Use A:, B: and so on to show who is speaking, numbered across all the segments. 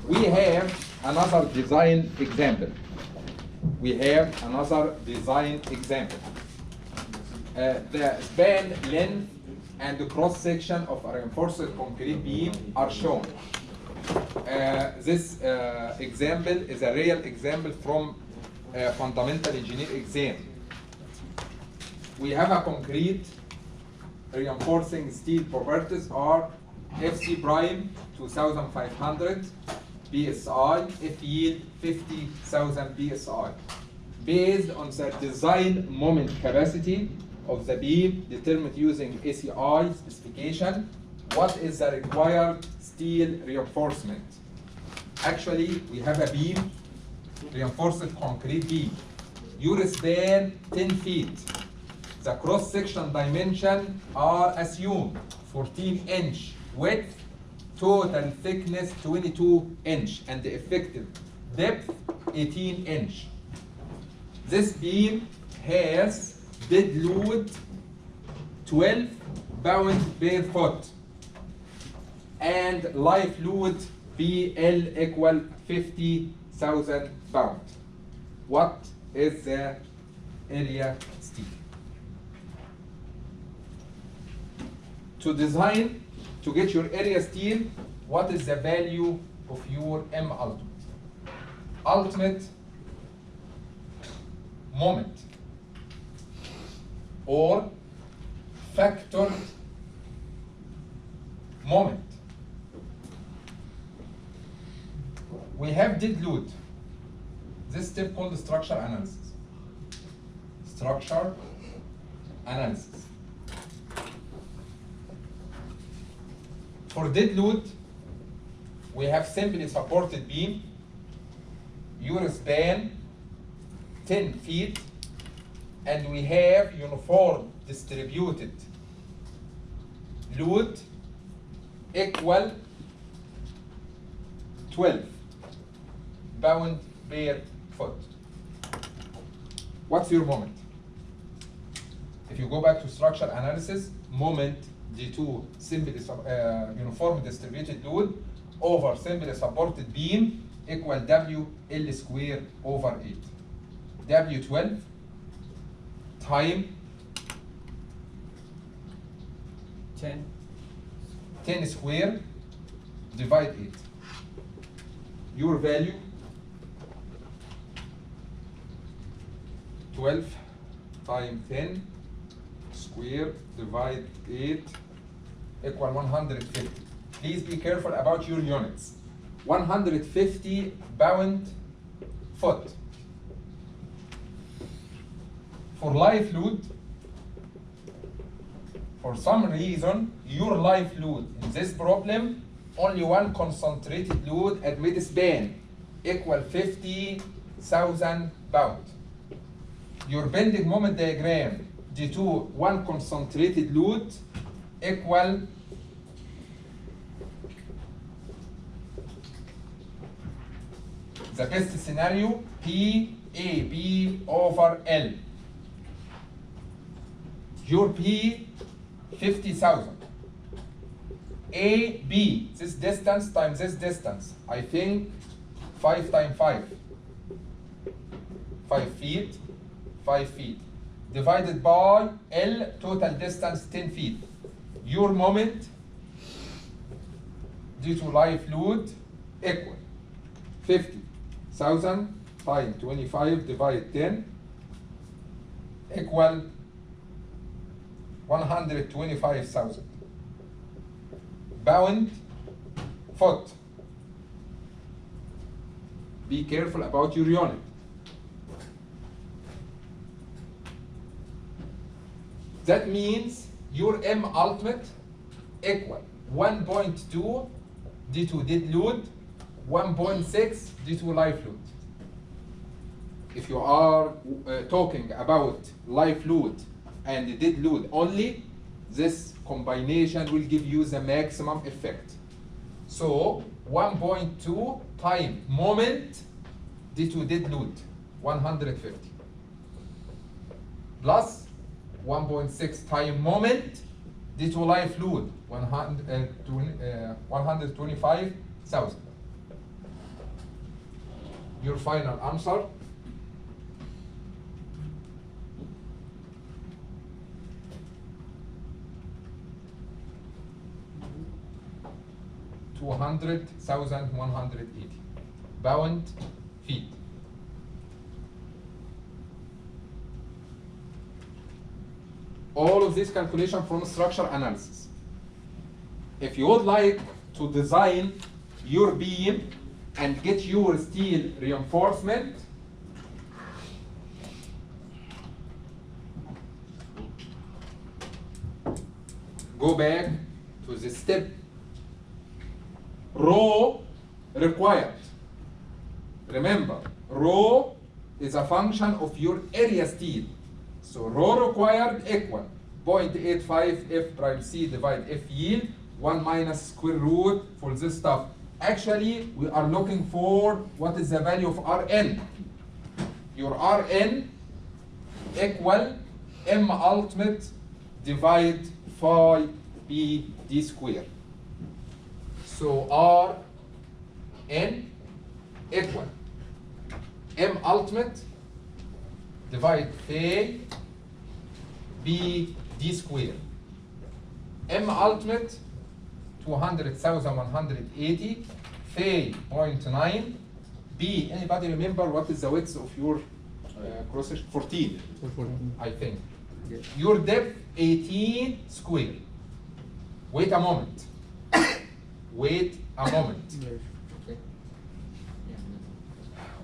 A: We have another design example. The span, length, and the cross section of a reinforced concrete beam are shown. This example is a real example from fundamental engineer exam. We have a concrete reinforcing steel properties are FC prime 2500 psi, F yield 50,000 psi. Based on the design moment capacity of the beam determined using ACI specification, what is the required steel reinforcement? Actually, we have a beam, reinforced concrete beam. Your span 10 feet. The cross-section dimension are assumed 14-inch width, total thickness 22-inch, and the effective depth 18-inch. This beam has dead load 12 pounds per foot and life load BL equal 50,000 pounds. What is the area steel? To design, to get your area steel, what is the value of your M ultimate? Ultimate moment or factored moment. We have dead load. This step called structure analysis. Structure analysis. For dead load, we have simply supported beam, your span 10 feet, and we have uniform distributed load equal 12 pound per foot. What's your moment? If you go back to structure analysis, moment D2 simply uniform distributed load over simply supported beam equal WL square over 8. W12 time 10 square divide 8. Your value 12 times 10 square divide 8 equal 150. Please be careful about your units. 150 pound foot. For life load, for some reason, your life load in this problem, only one concentrated load at mid span equal 50,000 pounds. Your bending moment diagram D2 one concentrated load equal the best scenario PAB over L. Your P 50,000. AB, this distance times this distance. I think 5 times 5. 5 feet, 5 feet. Divided by L, total distance 10 feet. Your moment due to life load equal 50,000 times 25 divided 10 equal 125,000 pound foot. Be careful about your unit. That means your M ultimate equal 1.2 due to dead load, 1.6 due to life load. If you are talking about life load and dead load only, this combination will give you the maximum effect. So 1.2 time moment due to dead load, 150, plus 1.6 time moment due to life load, 125,000. Your final answer. $200,180 pound feet. All of this calculation from structure analysis. If you would like to design your beam and get your steel reinforcement, go back to the step. Rho required. Remember, rho is a function of your area steel. So rho required equal 0.85 F prime C divide F yield, 1 minus square root for this stuff. Actually, we are looking for what is the value of Rn. Your Rn equal M ultimate divide phi B d square. So Rn equal M ultimate divide phi B d square. M ultimate 200,180, phi 0.9, B, anybody remember what is the width of your cross section? 14, I think.
B: Yeah.
A: Your depth 18 square. Wait a moment. Wait a moment.
B: Okay.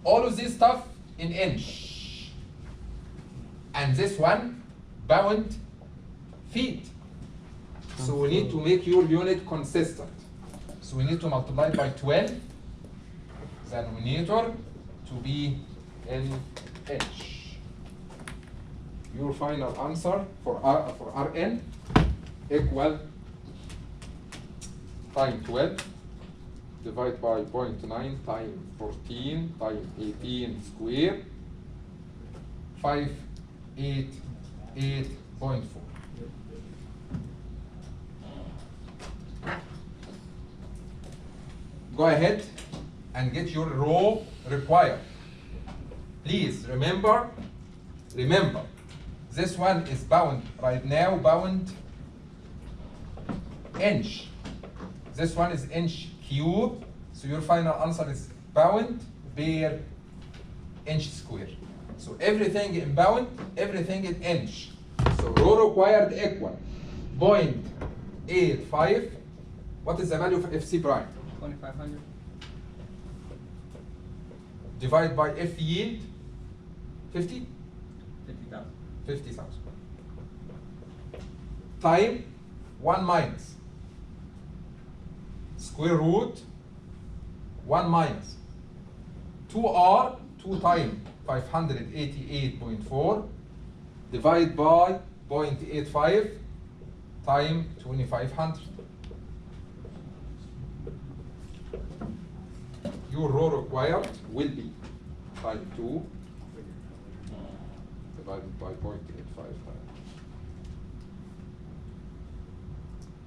A: All of this stuff in inch. And this one pound feet. So we need to make your unit consistent. So we need to multiply by 12 the denominator to be in inch. Your final answer for Rn equal time 12 divided by 0.9 times 14 times 18 square 588.4. Go ahead and get your rho required. Please remember, this one is bound right now, bound inch. This one is inch cube, so your final answer is pound per inch square. So everything in pound, everything in inch. So rho required equal 0.85. What is the value of FC prime?
B: 2,500.
A: Divide by F yield, 50?
B: 50,000.
A: 50,000. Time 1 minus square root 1 minus 2R, 2 times 588.4 divided by 0.85 times 2,500. Your rho required will be time 2 divided by 0.85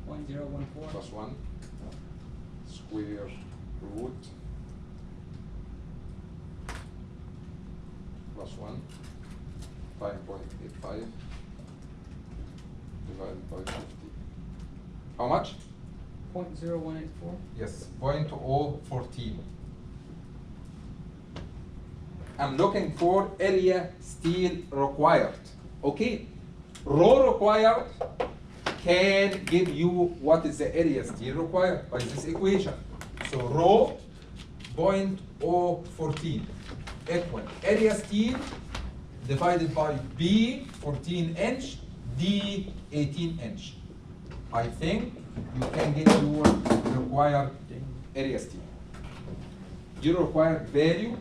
B: .014.
A: plus 1 square root plus 1 times 0.85 divided by 50. How much?
B: 0.0184.
A: Yes, 0.014. I'm looking for area steel required. Okay, rho required can give you what is the area steel required by this equation. So rho 0.014 equal area steel divided by B 14 inch, D 18 inch. I think you can get your required area steel. Your required value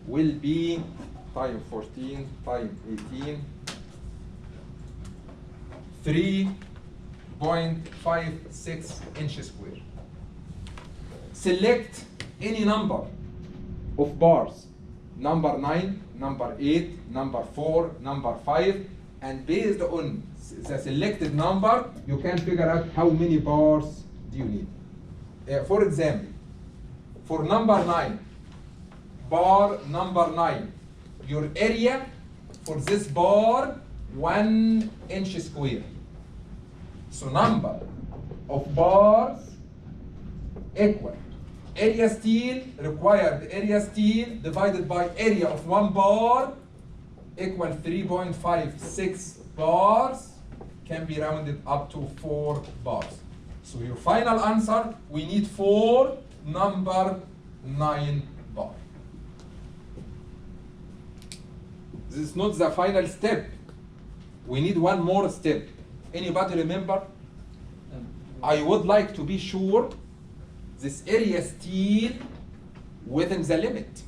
A: will be times 14 times 18, 3.56 inches square. Select any number of bars, number 9, number 8, number 4, number 5, and based on the selected number, you can figure out how many bars do you need. For example, for number 9, bar number 9. Your area for this bar 1 inch square. So number of bars equal area steel, required area steel divided by area of 1 bar equal 3.56 bars, can be rounded up to 4 bars. So your final answer, we need 4 number 9 bar. This is not the final step. We need one more step. Anybody remember? I would like to be sure this area steel within the limit.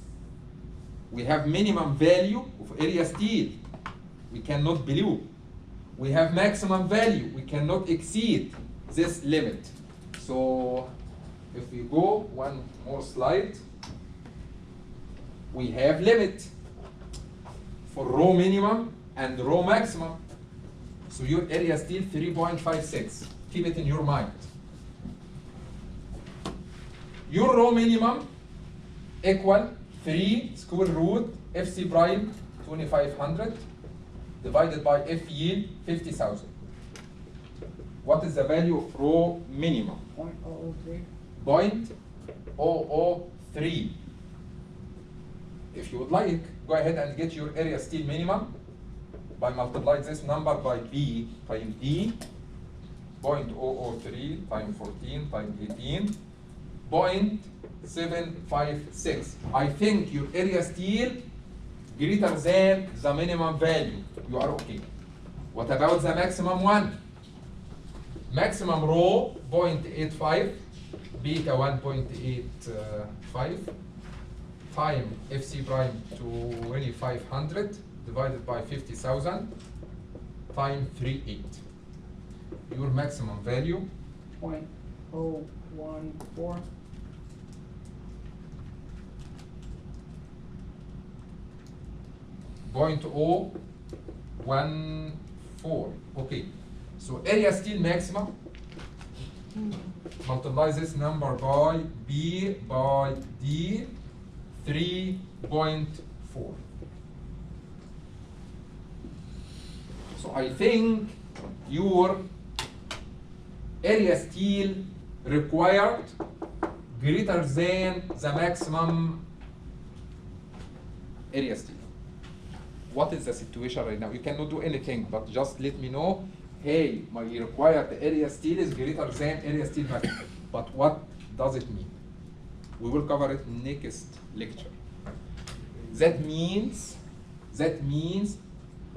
A: We have minimum value of area steel. We cannot below. We have maximum value. We cannot exceed this limit. So if we go one more slide, we have limit for row minimum and row maximum. So your area steel 3.56. Keep it in your mind. Your row minimum equal 3 square root FC prime 2500 divided by F yield 50,000. What is the value of row minimum?
B: 0.003.
A: 0.003. If you would like, go ahead and get your area steel minimum by multiplying this number by B times D, 0.003 times 14 times 18, 0.756. I think your area steel greater than the minimum value. You are okay. What about the maximum one? Maximum row 0.85, beta 1.85, time FC prime 2500 divided by 50,000 times 38. Your maximum value
B: 0.014.
A: 0.014. Okay. So area steel maximum, multiply this number by B by D, 3.4. So I think your area steel required greater than the maximum area steel. What is the situation right now? You cannot do anything, but just let me know, hey, my required area steel is greater than area steel maximum. But what does it mean? We will cover it next lecture. That means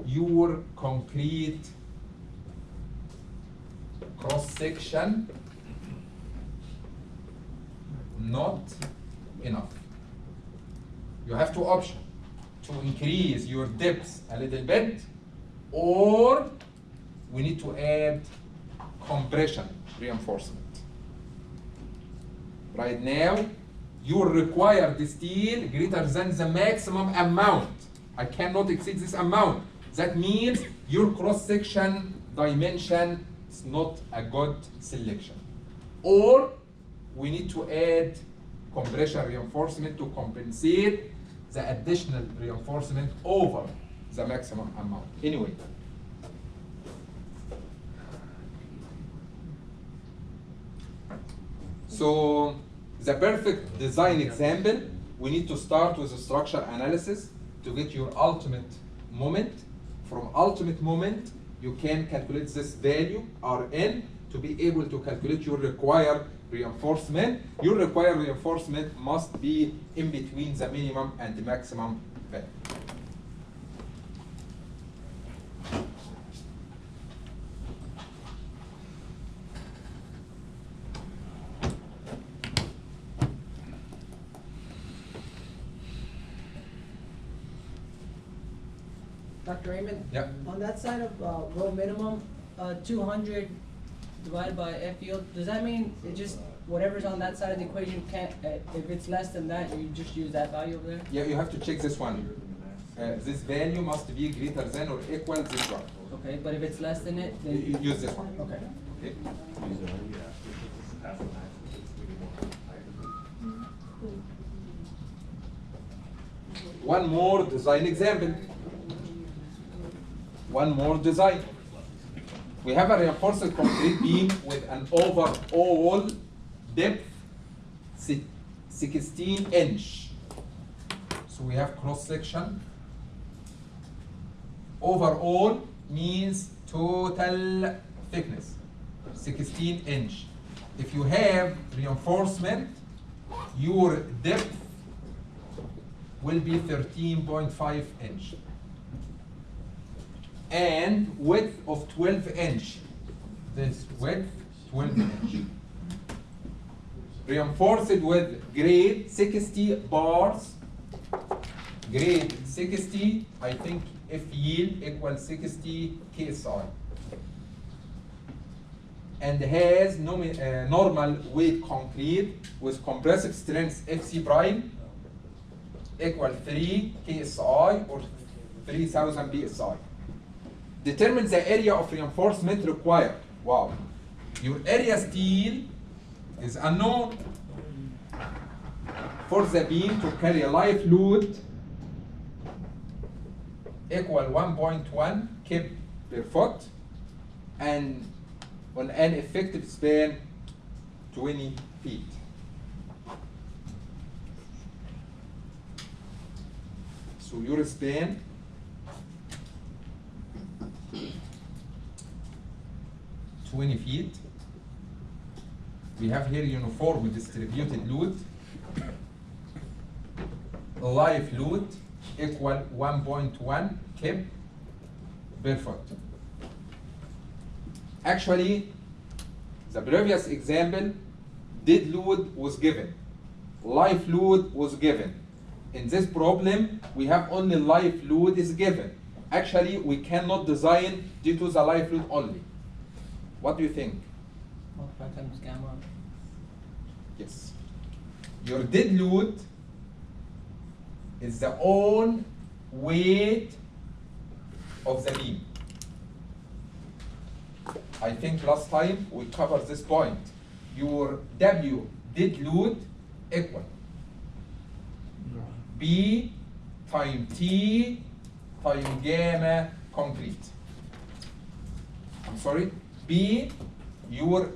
A: your concrete cross-section not enough. You have two options: to increase your depth a little bit, or we need to add compression reinforcement. Right now, your required steel greater than the maximum amount. I cannot exceed this amount. That means your cross-section dimension is not a good selection. Or we need to add compression reinforcement to compensate the additional reinforcement over the maximum amount. Anyway. So the perfect design example, we need to start with the structure analysis to get your ultimate moment. From ultimate moment, you can calculate this value, Rn, to be able to calculate your required reinforcement. Your required reinforcement must be in between the minimum and the maximum value.
B: Dr. Raymond?
A: Yeah.
B: On that side of row minimum, 200 divided by F yield, does that mean it just, whatever's on that side of the equation can't, if it's less than that, you just use that value over there?
A: Yeah, you have to check this one. This value must be greater than or equal this one.
B: Okay, but if it's less than it,
A: You
B: then
A: use this one.
B: okay.
A: Okay. One more design example. One more design. We have a reinforced concrete beam with an overall depth 16 inch. So we have cross section. Overall means total thickness, 16 inch. If you have reinforcement, your depth will be 13.5 inch. And width of 12 inch. This width, 12 inch. Reinforced with grade 60 bars. Grade 60, I think F yield equals 60 KSI. And has normal weight concrete with compressive strength FC prime equal 3 KSI or 3000 PSI. Determine the area of reinforcement required. Wow. Your area steel is unknown. For the beam to carry a live load equal 1.1 kb per foot and on an effective span 20 feet. So your span feet. We have here uniform distributed load. Live load equal 1.1 kb per foot. Actually, the previous example, dead load was given, live load was given. In this problem, we have only live load is given. Actually, we cannot design due to the live load only. What do you think?
B: Multiply times gamma.
A: Yes. Your dead load is the own weight of the beam. I think last time we covered this point. Your W dead load equal B times T times gamma concrete. I'm sorry, B, your